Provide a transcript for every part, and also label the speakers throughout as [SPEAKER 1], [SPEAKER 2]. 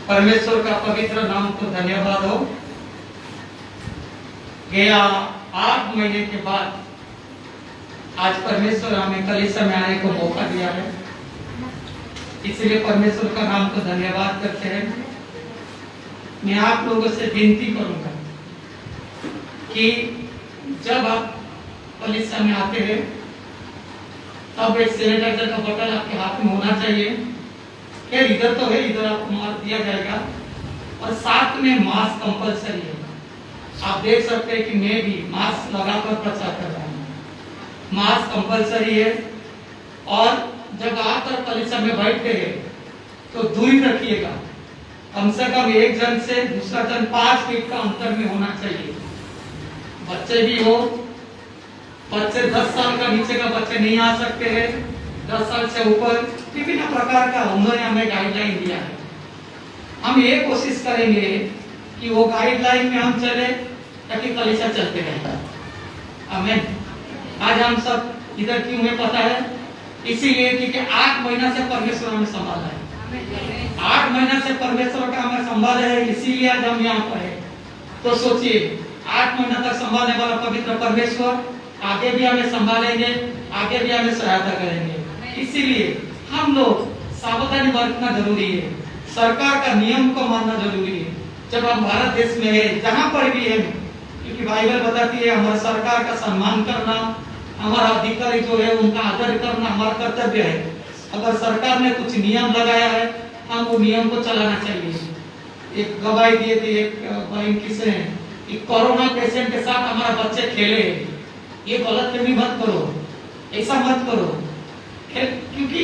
[SPEAKER 1] परमेश्वर का पवित्र नाम को धन्यवाद हो। गया 8 महीने के बाद आज परमेश्वर हमें कलीसिया में आने को मौका दिया है, इसलिए परमेश्वर का नाम को धन्यवाद करते हैं। मैं आप लोगों से विनती करूंगा कि जब आप कलीसिया में आते हैं तब एक सैनिटाइजर का बोतल आपके हाथ में होना चाहिए। खैर इधर तो है, इधर आपको मार दिया जाएगा, और साथ में मास्क कंपलसरी है। आप देख सकते हैं कि मैं भी मास्क लगाकर प्रचार कर रहा हूँ। मास्क कंपलसरी है, और जब आकर कलीसिया में बैठते हैं तो दूरी रखिएगा। कम से कम एक जन से दूसरा जन 5 फीट का अंतर में होना चाहिए। बच्चे भी हो, बच्चे 10 साल का नीचे का बच्चे नहीं आ सकते हैं, 10 साल से ऊपर विभिन्न प्रकार का उन्होंने हमें गाइडलाइन दिया है। हम ये कोशिश करेंगे कि वो गाइडलाइन में हम चले ताकि कलीसिया चलते रहे। आमीन। आज हम सब इधर क्यों है पता है? इसीलिए क्योंकि 8 महीना से परमेश्वर हमें संभाला है। 8 महीना से परमेश्वर का हमें संभाला है, इसीलिए आज हम यहाँ पर है। तो सोचिए, 8 महीना तक संभालने वाला पवित्र परमेश्वर आगे भी हमें संभालेंगे, आगे भी हमें सहायता करेंगे। इसीलिए हम लोग सावधानी बरतना जरूरी है। सरकार का नियम को मानना जरूरी है। जब हम भारत देश में है, जहाँ पर भी है, क्योंकि बाइबल बताती है हमारा सरकार का सम्मान करना, हमारा अधिकारी जो है उनका आदर करना हमारा कर्तव्य है। अगर सरकार ने कुछ नियम लगाया है, हम वो नियम को चलाना चाहिए। एक गवाही दिए थे एक बहन किसे कि कोरोना पेशेंट के साथ हमारा बच्चे खेले, ये गलतफहमी मत करो, ऐसा मत करो, क्योंकि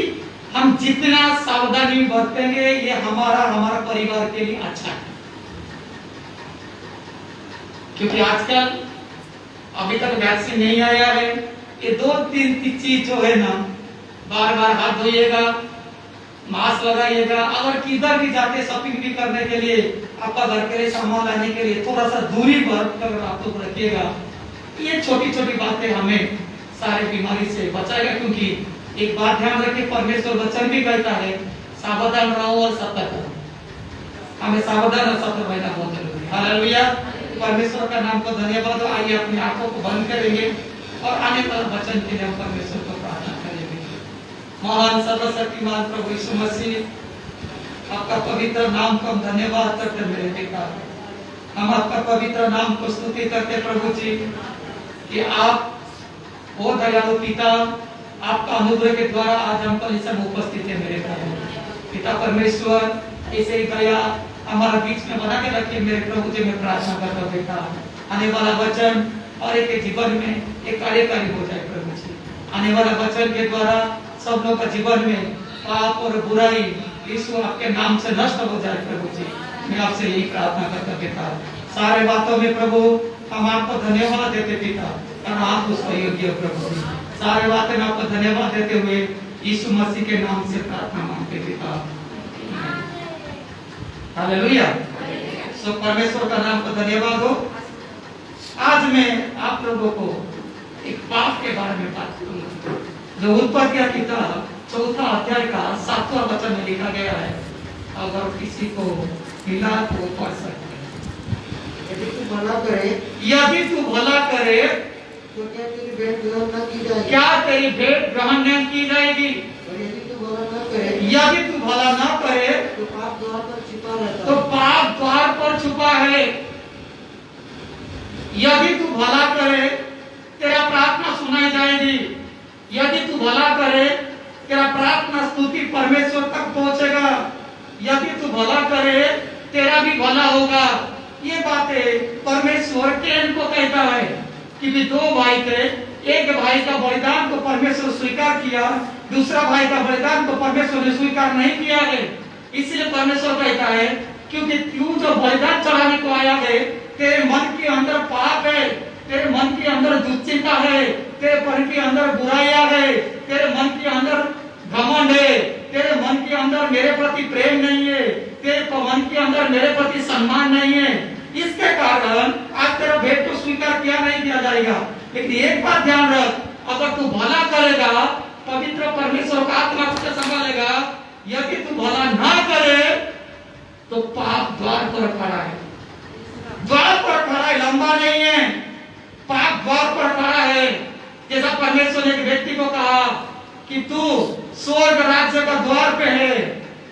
[SPEAKER 1] हम जितना सावधानी बरतेंगे ये हमारा परिवार के लिए अच्छा है। क्योंकि आजकल अभी तक वैक्सीन नहीं आया है। ये 2-3 चीज जो है ना, बार बार हाथ धोइएगा, मास्क लगाइएगा। अगर किधर भी जाके शॉपिंग भी करने के लिए, आपका घर के लिए सामान लाने के लिए थोड़ा सा दूरी बरतकर आप लोग रखिएगा। ये छोटी छोटी बातें हमें सारे बीमारी से बचाएगा। क्योंकि एक बात ध्यान रखिए, परमेश्वर वचन भी कहता है सावधान रहो और सतर्क रहो। हमें सावधान और सतर्क रहना बहुत जरूरी है। हालेलुया। परमेश्वर का नाम को धन्यवाद। आइए अपनी आंखों को बंद करेंगे और आने वाले वचन के लिए परमेश्वर को प्रार्थना करेंगे। महान सर्वशक्तिमान प्रभु यीशु मसीह, आपका पवित्र नाम को हम धन्यवाद करते मेरे पिता। हम आपका पवित्र नाम को स्तुति करते प्रभु जी कि आप वो दयालु पिता, आपका अनुग्रह के द्वारा आज हम कलीसिया में उपस्थित है मेरे प्रभु। पिता परमेश्वर, ऐसे ही दया हमारा बीच में बना के रखिए मेरे प्रभु जी। मैं प्रार्थना करता हूँ बेटा, आने वाला वचन और एक जीवन में एक कार्यकारी हो जाए प्रभु जी। आने वाला वचन के द्वारा सब लोग का जीवन में पाप और बुराई यीशु आपके नाम से नष्ट हो जाए प्रभु जी। मैं आपसे यही प्रार्थना करता पिता। सारे बातों में प्रभु हम आपको धन्यवाद देते पिता, कारण आप उसको योग्य प्रभु जी। सारे बातें में आपको धन्यवाद देते हुए यीशु मसीह के नाम से प्रार्थना मांगते पिता। हालेलुया। सो परमेश्वर का नाम को धन्यवाद हो। आज मैं आप लोगों को एक पाप के बारे में बात करूंगा, जो उत्पत्ति की किताब 4 अध्याय का 7वां वचन में लिखा गया है। अगर किसी को मिला तो पढ़ सकते हैं।
[SPEAKER 2] यदि तू भला करे,
[SPEAKER 1] यदि तू भला करे
[SPEAKER 2] तो क्या तेरी भेंट ग्रहण न की जाएगी?
[SPEAKER 1] क्या तेरी भेंट ग्रहण न की जाएगी?
[SPEAKER 2] और यदि तू भला न करे,
[SPEAKER 1] यदि तू भला न करे
[SPEAKER 2] तो पाप द्वार पर छिपा रहता
[SPEAKER 1] तो पाप द्वार पर छुपा है। यदि तू भला करे तेरा प्रार्थना सुनाई जाएगी। यदि तू भला करे तेरा प्रार्थना स्तुति परमेश्वर तक पहुंचेगा। यदि तू भला करे तेरा भी भला होगा। ये बातें परमेश्वर कैन को कहता है कि भी 2 भाई थे, एक भाई का बलिदान को परमेश्वर स्वीकार किया, दूसरा भाई का बलिदान को परमेश्वर ने स्वीकार नहीं किया है। इसलिए परमेश्वर कहता है क्योंकि तू जो बलिदान चढ़ाने को आया है, तेरे मन के अंदर पाप है, तेरे मन के अंदर दुश्चिंता है, तेरे मन के अंदर बुराइयां है, तेरे मन के अंदर घमंड है, तेरे मन के अंदर मेरे प्रति प्रेम नहीं है, तेरे मन के अंदर मेरे प्रति सम्मान नहीं है। इसके कारण आज तेरा भेंट को स्वीकार किया नहीं किया जाएगा। लेकिन एक बात ध्यान रख, अगर तू भला करेगा पवित्र परमेश्वर का आत्मा तुझे संभालेगा। यदि तू भला ना करे तो द्वार पर खड़ा है, द्वार पर खड़ा है, लंबा नहीं है, पाप द्वार पर खड़ा है। जैसा परमेश्वर ने एक व्यक्ति को कहा कि तू स्वर्ग राज्य का द्वार पे है,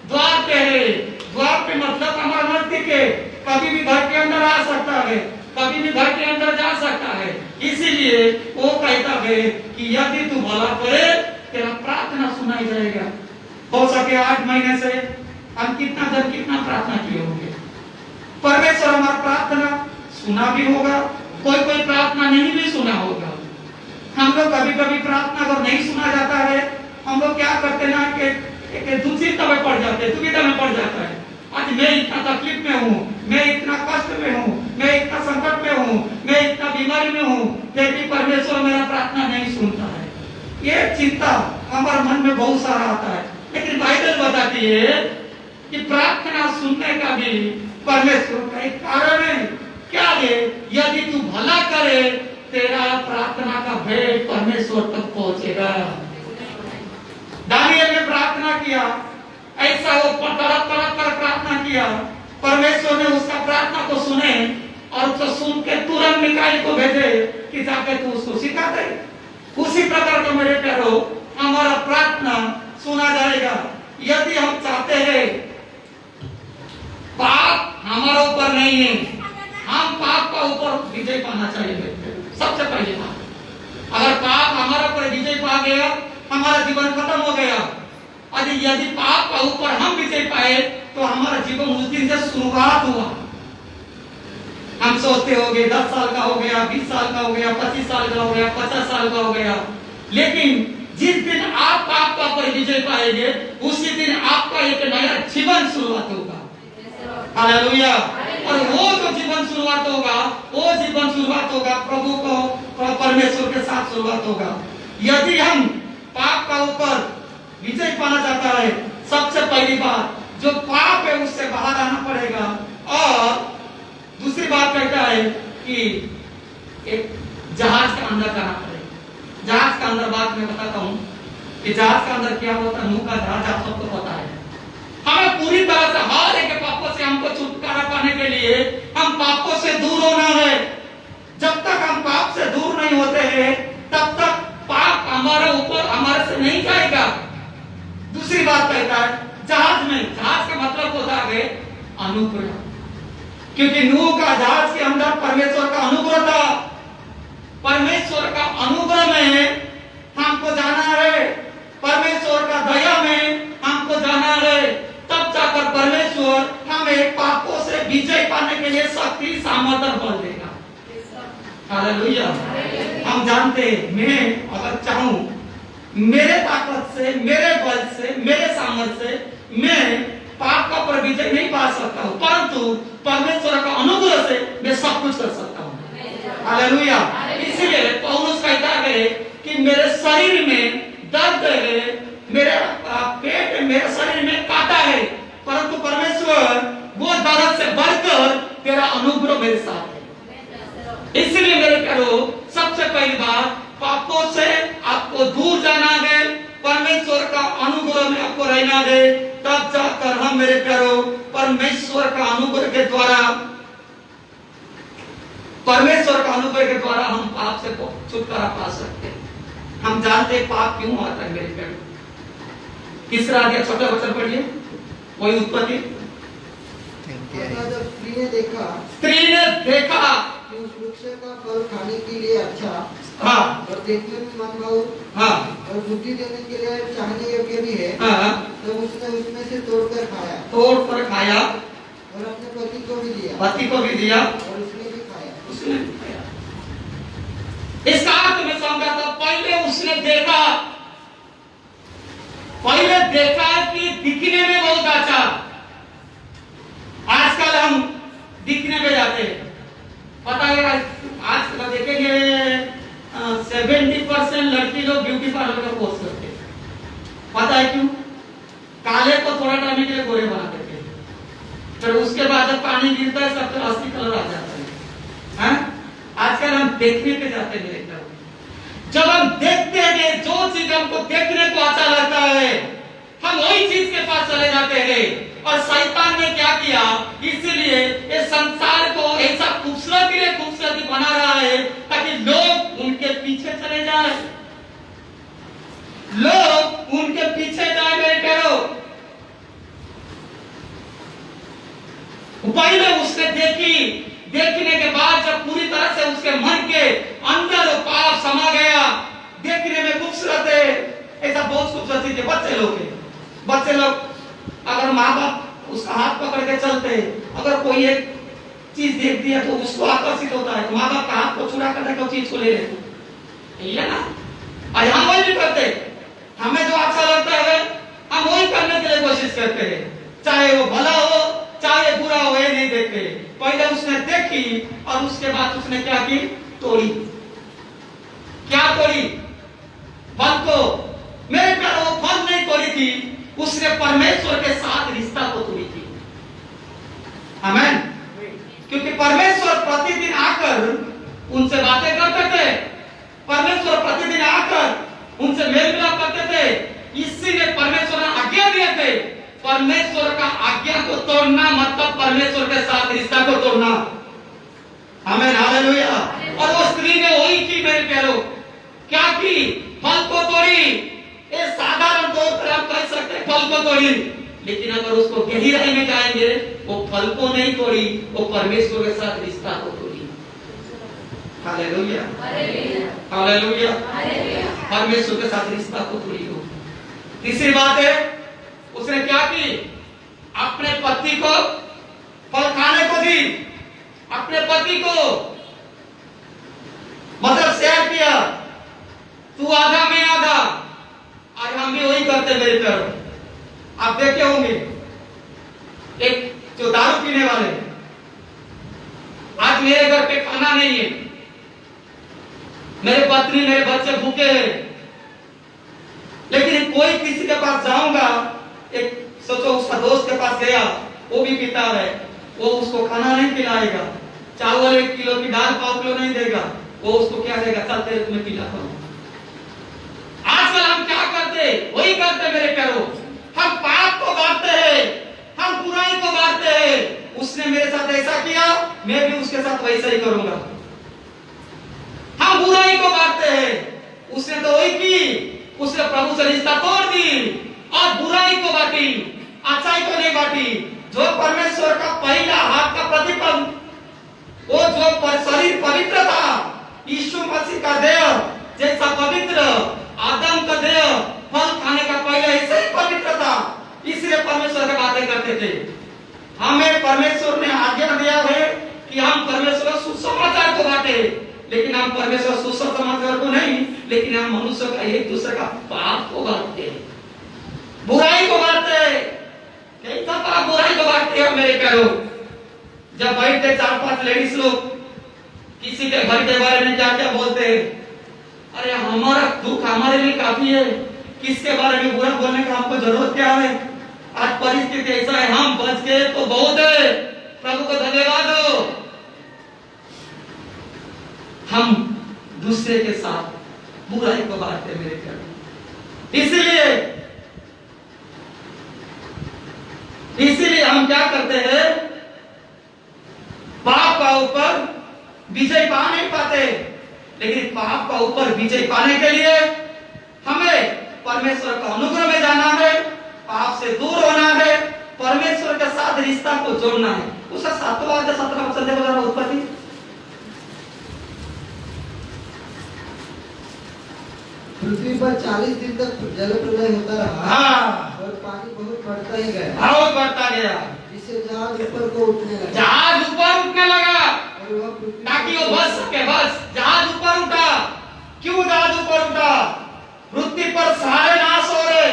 [SPEAKER 1] द्वार पे है। द्वार पे मतलब हमारा नजदीक है, कभी भी घर के अंदर आ सकता है, कभी भी घर के अंदर जा सकता है। इसीलिए वो कहता है कि यदि तू भला करे तेरा प्रार्थना सुनाई जाएगा। हो सके 8 महीने से हम कितना प्रार्थना किए होंगे, परमेश्वर हमारा प्रार्थना सुना भी होगा, कोई प्रार्थना नहीं भी सुना होगा। हम लोग कभी प्रार्थना अगर नहीं सुना जाता है, हम लोग क्या करते ना कि दुविधा में पड़ जाते हैं, दुविधा में पड़ जाता है। आज मैं इतना तकलीफ में हूँ, मैं इतना कष्ट में हूँ, मैं इतना संकट में हूँ, मैं इतना बीमारी में हूँ, फिर भी परमेश्वर मेरा प्रार्थना नहीं सुनता है। ये चिंता हमारे मन में बहुत सारा आता है। लेकिन बाइबल बताती है कि प्रार्थना सुनने का भी परमेश्वर का एक कारण है। क्या है? यदि तू भला करे तेरा प्रार्थना का भेंट परमेश्वर तक पहुंचेगा। दानियल ने प्रार्थना किया, ऐसा वो तड़प कर प्रार्थना किया, परमेश्वर ने उसका प्रार्थना को सुने और उसको सुन के तुरंत मिकाईल को भेजे कि जाके तू उसको सिखा दे। उसी प्रकार का मेरे प्यारो हमारा प्रार्थना सुना जाएगा। यदि हम चाहते हैं, पाप हमारे ऊपर नहीं है, हम पाप का ऊपर विजय पाना चाहिए। सबसे पहली बात, अगर पाप हमारे ऊपर विजय पा गया, हमारा जीवन खत्म हो गया। यदि पाप का ऊपर हम विजय पाए तो हमारा जीवन उस दिन से शुरुआत हुआ। हम सोचते हो गए 10 साल का हो गया, 20 साल का हो गया, 25 साल का हो गया, 50 साल का हो गया, लेकिन जिस दिन आप पाप का ऊपर विजय पाएंगे उसी दिन आपका एक नया जीवन शुरुआत होगा। हालेलुया। और वो जो जीवन शुरुआत होगा, वो जीवन शुरुआत होगा प्रभु को परमेश्वर के साथ शुरुआत होगा। यदि हम पाप का ऊपर विजय पाना चाहता है, सबसे पहली बात जो पाप है उससे बाहर आना पड़ेगा। और दूसरी बात कहता है कि एक जहाज के अंदर जाना पड़ेगा। जहाज के अंदर बात मैं बताता हूँ कि जहाज के अंदर क्या होता है। नूह का जहाज आप सबको पता है। हमें पूरी तरह से हर एक पापों से हमको छुटकारा पाने के लिए हम पापों से दूर होना है। जब तक हम पाप से दूर नहीं होते हैं तब तक पाप हमारे ऊपर हमारे से नहीं जाएगा। दूसरी बात कहता है जहाज में, जहाज का मतलब होता है अनुग्रह, क्योंकि नूह का जहाज के अंदर परमेश्वर का अनुग्रह था। परमेश्वर का अनुग्रह में हमको जाना है, परमेश्वर का दया में हमको जाना है, तब जाकर परमेश्वर हमें पापों से विजय पाने के लिए शक्ति सामर्थ्य बल देगा। हालेलुया। हम जानते हैं, मैं अगर चाहूं मेरे ताकत से, मेरे बल से, मेरे सामर्थ्य से मैं पाप का पर विजय नहीं पा सकता हूं, परंतु परमेश्वर का अनुग्रह से मैं सब कुछ कर सकता हूं। हालेलुया। इसलिए पौलुस कहता है कि मेरे शरीर में दर्द है, मेरे पेट, मेरे शरीर में कांटा है, परंतु परमेश्वर वो दर्द से बढ़कर तेरा अनुग्रह मेरे साथ है। इसलिए मेरे प्यारो सबसे पहली बात पापों से आपको दूर जाना है, परमेश्वर का अनुग्रह में आपको रहना है, तब जाकर हम मेरे प्यारो परमेश्वर का अनुग्रह के द्वारा, परमेश्वर का अनुग्रह के द्वारा हम पाप से छुटकारा पा सकते हैं। हम जानते हैं पाप क्यों आता है मेरे प्यारो। तीसरा अध्याय छोटा वचन पढ़िए, वही उत्पत्ति।
[SPEAKER 2] जब स्त्री ने देखा कि उस वृक्ष का फल खाने के लिए अच्छा,
[SPEAKER 1] हाँ,
[SPEAKER 2] और देखने में मनभाऊ,
[SPEAKER 1] हाँ,
[SPEAKER 2] और बुद्धि देने के लिए चाहने योग्य भी है,
[SPEAKER 1] हाँ,
[SPEAKER 2] तो उसने उसमें से तोड़कर खाया और अपने पति को भी दिया, और उसने भी खाया।
[SPEAKER 1] इसका अर्थ मैं समझा था, पहले उसने देखा कि दिखने में बहुत अच्छा। आजकल हम दिखने पे जाते हैं, पता है आजकल देखेंगे 70% लड़की लोग ब्यूटी पार्लर का कोर्स करते हैं। पता है क्यों? काले को थोड़ा टाइम के लिए गोरे बना देते हैं, फिर उसके बाद जब पानी गिरता है सब असली कलर आ जाता है। आजकल हम देखने पे जाते हैं। जब हम देखते हैं जो चीज हमको देखने को अच्छा लगता है हम वही चीज के पास चले जाते हैं। और शैतान ने क्या किया, इसलिए लोग उनके पीछे जाए मेरे प्यारो। पहले उसने देखने के बाद जब पूरी तरह से उसके मन के अंदर वो पाप समा गया, देखने में खूबसूरत है, ऐसा बहुत खूबसूरत चीज है। बच्चे लोग अगर माँ बाप उसका हाथ पकड़ के चलते, अगर कोई एक चीज देख दिया तो उसको आकर्षित होता है, तो माँ बाप का हाथ को छुड़ा करके उस चीज को ले लेते, यही है ना। और हम वही भी करते, हमें जो अच्छा लगता है हम वही करने के लिए कोशिश करते हैं, चाहे वो भला हो चाहे बुरा हो, ये नहीं देखते। पहले उसने देखी और उसके बाद उसने क्या की, तोड़ी। क्या तोड़ी? फल को। मेरे प्यारे, वो फल नहीं तोड़ी थी, उसने परमेश्वर के साथ रिश्ता को तोड़ी थी। आमीन। क्योंकि परमेश्वर प्रतिदिन आकर उनसे बातें करते थे, परमेश्वर प्रतिदिन आकर उनसे मेल मिलाप करते थे, इसीलिए परमेश्वर ने आज्ञा दिए थे। परमेश्वर का आज्ञा को तोड़ना मतलब परमेश्वर के साथ रिश्ता को तोड़ना। आमीन, हालेलुया। और वो स्त्री ने वही की मेरे प्यारो, क्या की? फल को तोड़ी। ये साधारण तौर पर आप कह सकते हैं फल को तोड़ी, लेकिन अगर उसको गहराई में जाएंगे, वो फल को नहीं तोड़ी, वो परमेश्वर के साथ रिश्ता को तोड़ी। हालेलुया, हालेलुया, परमेश्वर के साथ रिश्ता को तोड़ी हो। तीसरी बात है, उसने क्या की? अपने पति को फल खाने को दी, अपने पति को मतलब शेयर किया, तू आधा मैं आधा। आज हम भी वही करते मेरे प्यारो। आप देखे होंगे एक जो दारू पीने वाले, आज मेरे घर पे खाना नहीं है, मेरे पत्नी मेरे बच्चे भूखे हैं, लेकिन कोई किसी के पास जाऊंगा, एक सोचो उसका दोस्त के पास गया, वो भी पीता है, वो उसको खाना नहीं खिलाएगा, चावल 1 किलो की दाल 5 किलो नहीं देगा, वो उसको क्या देगा? चल तेरे तुम्हें खिलाता हूं। आजकल हम क्या करते? वही करते मेरे प्यारो। हम पाप को बांटते हैं, हम बुराई को बांटते हैं। उसने मेरे साथ ऐसा किया, मैं भी उसके साथ वैसा ही करूंगा। हम बुराई को बांटते हैं, उसने तो वही की, उसने प्रभु से रिश्ता तोड़ दी और बुराई को बांटी, अच्छाई को नहीं बांटी। जो परमेश्वर का पहला हाथ का प्रतिफल, वो जो शरीर पवित्र था, यीशु मसीह का देह जैसा पवित्र, आदम का देह फल खाने का पहले ऐसे ही पवित्र था, इसलिए परमेश्वर से बातें करते थे। हमें परमेश्वर ने आज्ञा दिया है कि हम परमेश्वर सुसमाचार को बांटे, लेकिन हम परमेश्वर सुसमाचार को नहीं, लेकिन हम मनुष्य का एक दूसरे का पाप को बांटते हैं, बुराई को बांटते हैं। कैसा पाप बुराई को बांटते हैं मेरे प्यारो? जब बैठते 4-5 लेडीज लोग किसी के घर के बारे में क्या क्या बोलते हैं, अरे हमारा दुख हमारे लिए काफी है, किसके बारे में बुरा बोलने का हमको जरूरत क्या है? आज परिस्थिति ऐसा है, हम बच गए तो बहुत है, प्रभु को धन्यवाद हो। हम दूसरे के साथ बुराई को बांटते मेरे प्यारे। इसीलिए हम क्या करते हैं? पाप का ऊपर विजय पा नहीं पाते, लेकिन पाप का ऊपर विजय पाने के लिए हमें परमेश्वर का अनुग्रह में जाना है, पाप से दूर होना है, परमेश्वर के साथ रिश्ता को जोड़ना है। उसका 7वां अध्याय 17वां वचन देखो जरा, उत्पत्ति।
[SPEAKER 2] पृथ्वी पर 40 दिन तक जल प्रलय होता रहा।
[SPEAKER 1] हाँ।
[SPEAKER 2] और पानी बहुत बढ़ता ही गया,
[SPEAKER 1] बहुत बढ़ता गया,
[SPEAKER 2] जिससे जहाज ऊपर को उठने लगा।
[SPEAKER 1] जहाज ऊपर उठने लगा,
[SPEAKER 2] और वह पृथ्वी
[SPEAKER 1] ताकि वो बच सके। बस जहाज ऊपर उठा। क्यों जहाज ऊपर उठा? पृथ्वी पर सारे नाश हो रहे,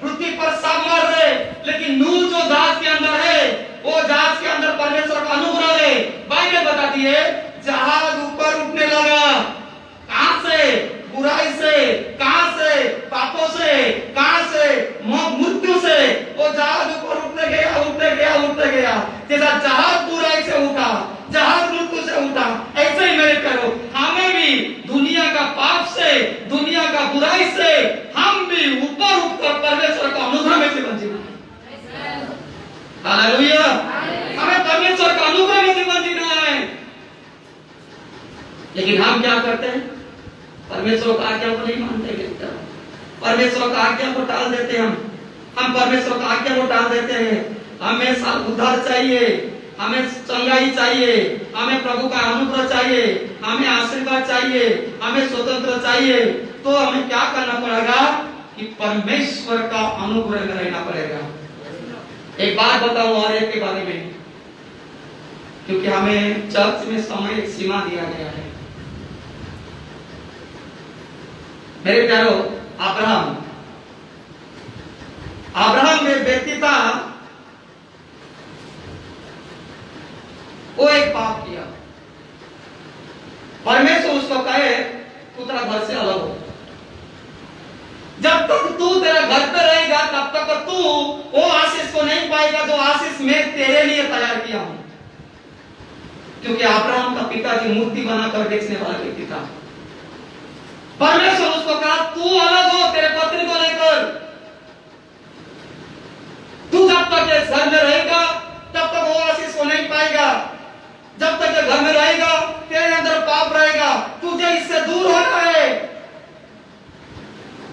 [SPEAKER 1] पृथ्वी पर सब मर रहे, लेकिन नूह जो जहाज के अंदर है, वो जहाज के अंदर परमेश्वर का अनुग्रह है। बाइबल बताती है जहाज ऊपर उठने लगा। कहां से? बुराई से, कहां से? पापों से, कहां से? मृत्यु से। वो जहाज ऊपर उठने गया, उठने गया, उठने गया। जैसा जहाज बुराई से उठा, जहाज मृत्यु से उठा, ऐसे ही मेरे करो, हमें भी दुनिया का पाप से, दुनिया का बुराई से, हम भी ऊपर उठकर परमेश्वर का अनुग्रह में जीवन जीना है। हालेलुया। हमें परमेश्वर का अनुग्रह में जीवन जीना है। लेकिन हम क्या करते हैं? परमेश्वर का आज्ञा को नहीं मानते। परमेश्वर का आज्ञा को टाल देते हैं हम परमेश्वर का आज्ञा को टाल देते हैं। हमें उद्धार चाहिए, हमें चंगाई चाहिए, हमें प्रभु का अनुग्रह चाहिए, हमें आशीर्वाद चाहिए, हमें स्वतंत्र चाहिए। तो हमें क्या करना पड़ेगा कि परमेश्वर का अनुग्रह में रहना पड़ेगा। एक बात बताऊं और एक के बारे में, क्योंकि हमें चर्च में समय एक सीमा दिया गया है। मेरे प्यारो, अब्राहम में व्यक्ति था, वो एक पाप किया। परमेश्वर उसको कहे तू तेरा घर से अलग हो। जब तक तू तेरा घर पे रहेगा तब तक तू वो आशीष को नहीं पाएगा जो आशीष मैं तेरे लिए तैयार किया हूं। क्योंकि अब्राहम का पिताजी मूर्ति बनाकर बेचने वाला व्यक्ति था। परमेश्वर उसको कहा तू अलग हो तेरे पत्नी को लेकर। तू जब तक इस घर में रहेगा तब तक वो आशीष को नहीं पाएगा। जब तक घर में रहेगा तेरे अंदर पाप रहेगा, तुझे इससे दूर होना है।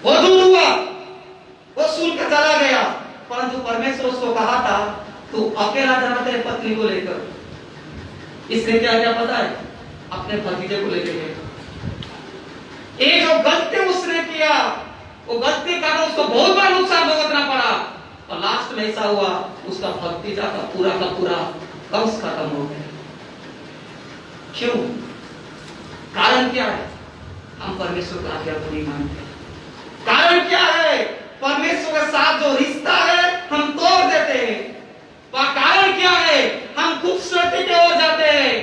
[SPEAKER 1] वो दूर हुआ, वो सुन के चला गया। परंतु परमेश्वर उसको कहा था तू अकेला जाना तेरे पत्नी को लेकर। इसने क्या क्या पता है? अपने भतीजे को लेकर गया। एक जो गलती उसने किया, वो गलती का उसको बहुत बड़ा नुकसान भुगतना पड़ा। और लास्ट में ऐसा हुआ उसका भतीजा का पूरा वंश खत्म हो गया। क्यों? कारण क्या है? हम परमेश्वर का आज्ञा को नहीं मानते। कारण क्या है? परमेश्वर के साथ जो रिश्ता है हम तोड़ देते हैं। और कारण क्या है? हम खूबसूरती की ओर जाते हैं।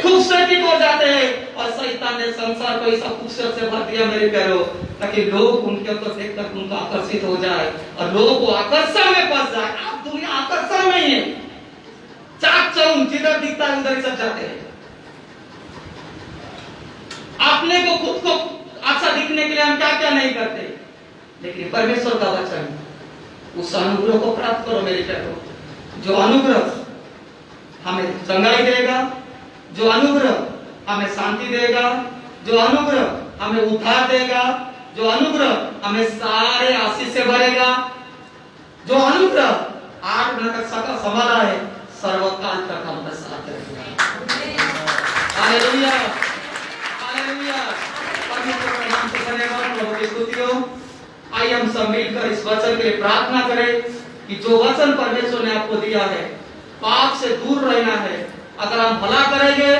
[SPEAKER 1] खूबसूरती को जाते हैं और शैतान ने संसार को ऐसा खूबसूरत से भर दिया मेरे प्यारो, ताकि लोग उनके ऊपर देखकर उनको आकर्षित हो जाए और लोगों को आकर्षण में फंस जाए। आप दुनिया आकर्षण में ही है, चाक चौक जिधर दिखता है उधर सब जाते हैं। अपने को खुद को अच्छा दिखने के लिए हम क्या क्या नहीं करते, लेकिन परमेश्वर का वचन उस अनुग्रह को प्राप्त करो मेरे प्यारो। जो अनुग्रह हमें चंगाई देगा, जो अनुग्रह हमें शांति देगा, जो अनुग्रह हमें उद्धार देगा, जो अनुग्रह हमें सारे आशीष से भरेगा, जो अनुग्रह 8 मिनट तक सका संभाला है सर्वकाल तक हमारे साथ रहेगा। Hallelujah, hallelujah. परमेश्वर का नाम से धन्यवाद, प्रभु की स्तुति हो। आइए हम सब मिलकर इस वचन के लिए प्रार्थना करें कि जो वचन परमेश्वर ने आपको दिया है, पाप से दूर रहना है। अगर हम भला करेंगे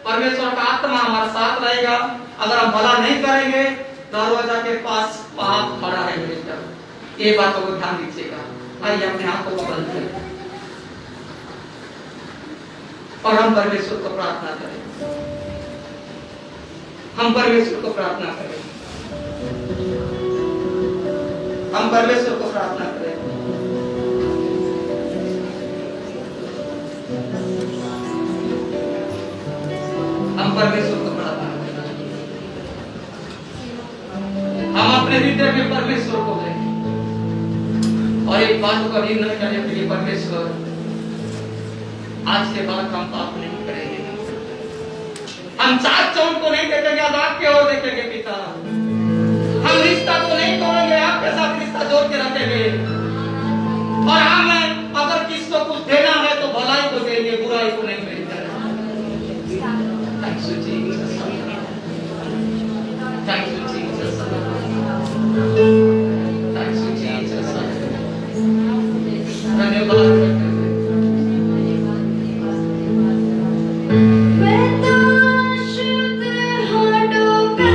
[SPEAKER 1] परमेश्वर का आत्मा हमारा साथ रहेगा। अगर हम भला नहीं करेंगे दरवाजा के पास पाप खड़ा है मेरे प्यारे। ये बातों को ध्यान दीजिएगा। आइए अपने आंखों को बंद करें और हम परमेश्वर को प्रार्थना करें। हम परमेश्वर को प्रार्थना करें। हम परमेश्वर को प्रार्थना करें। हम परमेश्वर को प्रार्थना करें। हम अपने हृदय में परमेश्वर को लें और एक बात को निर्णय करने के लिए परमेश्वर आज के बाद हम पाप नहीं करेंगे। हम चाक चौक को नहीं देखेंगे, अब आपके ओर देखेंगे पिता। हम रिश्ता को नहीं तोड़ेंगे, आपके साथ रिश्ता जोड़ के रखेंगे। और हम अगर किसको कुछ देना है तो भलाई को देंगे, बुराई को नहीं देंगे। Thank you, Jesus. Thank you, Jesus. Thank you, Jesus. धन्यवाद।
[SPEAKER 3] मैं तो शुद्ध होठों का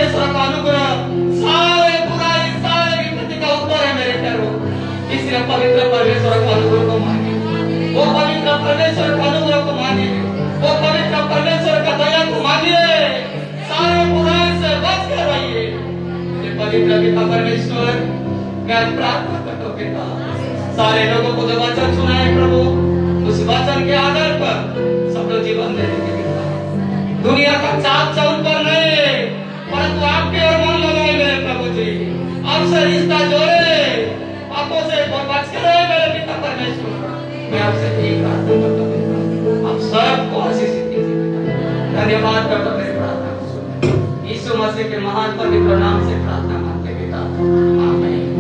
[SPEAKER 1] परमेश्वर का अनुग्रह सारे बुराई सारे विपत्ति का ऊपर है मेरे प्यारों। इसलिए पवित्र परमेश्वर का अनुग्रह को मांगे, वो पवित्र परमेश्वर का अनुग्रह को मांगे, वो पवित्र परमेश्वर का दया को मांगिए, सारे बुराई से बच कर रहिए। पवित्र पिता परमेश्वर, मैं प्रार्थना करता हूं पिता, सारे लोगों को जो वचन सुना है प्रभु, उस वचन के आधार पर सब लोग जीवन देने के पिता, दुनिया का चाप चौन पर नहीं, परंतु आपके और मन लगाए मेरे प्रभु जी, आपसे रिश्ता जोड़े, पापों से बच के रहे मेरे पिता परमेश्वर। मैं आपसे एक प्रार्थना करता हूं, आप सबको आशीषित कीजिए पिता। धन्यवाद करता हूं मेरी प्रार्थना को सुन, यीशु मसीह के महान पवित्र नाम से प्रार्थना मांगते पिता।